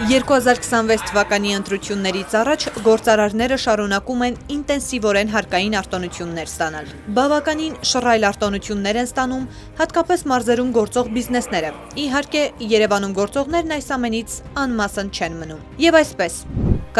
2026 թվականի ընտրություններից առաջ գործարարները շարունակում են ինտենսիվորեն հարկային արտոնություններ ստանալ։ Բավականին շռայլ արտոնություններ են ստանում հատկապես մարզերում գործող բիզնեսները։ Իհարկե, Երևանում գործողներն այս ամենից անմասն չեն մնում։ Եվ այսպես,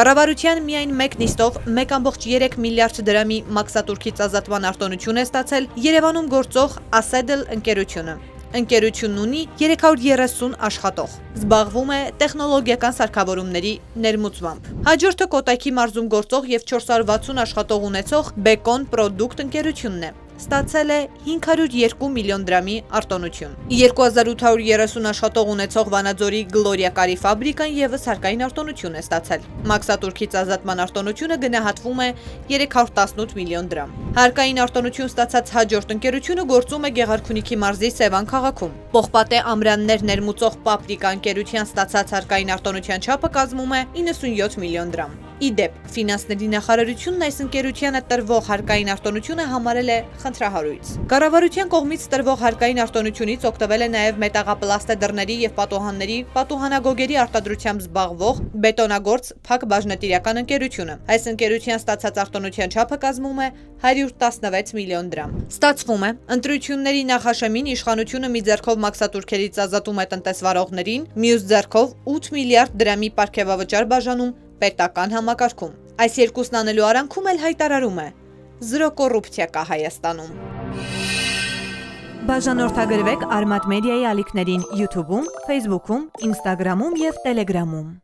կառավարության միայն մեկ նիստով 1.3 միլիարդ դրամի մաքսատուրքից ազատման արտոնություն է ստացել Երևանում գործող Ասեդլ ընկերությունը։ Ընկերությունն ունի 330 աշխատող, զբաղվում է տեխնոլոգիական սարքավորումների ներմուծմամբ։ Հաջորդը Կոտայքի մարզում գործող և 460 աշխատող ունեցող Բեկոն Պրոդուկտ ընկերությունն է։ Ստացել է 502 միլիոն դրամի արտոնություն։ 2830 աշխատող ունեցող Վանաձորի Գլորիա կարի ֆաբրիկան ևս հարկային արտոնություն է ստացել։ Մաքսատուրքից ազատման արտոնությունը գնահատվում է 318 միլիոն դրամ։ Հարկային արտոնություն ստացած հաջորդ ընկերությունը գործում է Գեղարքունիքի մարզի Սևան քաղաքում։ Պողպատե ամրաններ ներմուծող Պապրիկա ընկերության ստացած հարկային արտոնության չափը կազմում է 97 միլիոն դրամ։ Իդեպ, ֆինանսների նախարարությունն այս ընկերությանը տրվող հարկային արտոնությունը համարել է խնդրահարույց։ Կառավարության կողմից տրվող հարկային արտոնությունից օգտվել է նաև մետաղապլաստե դռների և պատուհանների պատուհանագոգերի արտադրությամբ զբաղվող բետոնագործ Փակ բաժնետիրական ընկերությունը։ Այս ընկերության ստացած արտոնության չափը կազմում է 116 միլիոն դրամ։ Ստացվում է, ընտրությունների նախաշեմին իշխանությունը մի ձեռքով մաքսատուրքերից ազատում է տնտեսվարողներին, մյուս ձեռքով 8 միլիարդ դրամի պարգևավճար բաժանում պետական համակարգում։ Այս երկուսն անելու արանքում էլ հայտարարում է. «Զրո կոռուպցիա կա Հայաստանում»։ Բաժանորդագրվեք Արմատ մեդիայի ալիքներին YouTube-ում, Facebook-ում, Instagram-ում և Telegram-ում։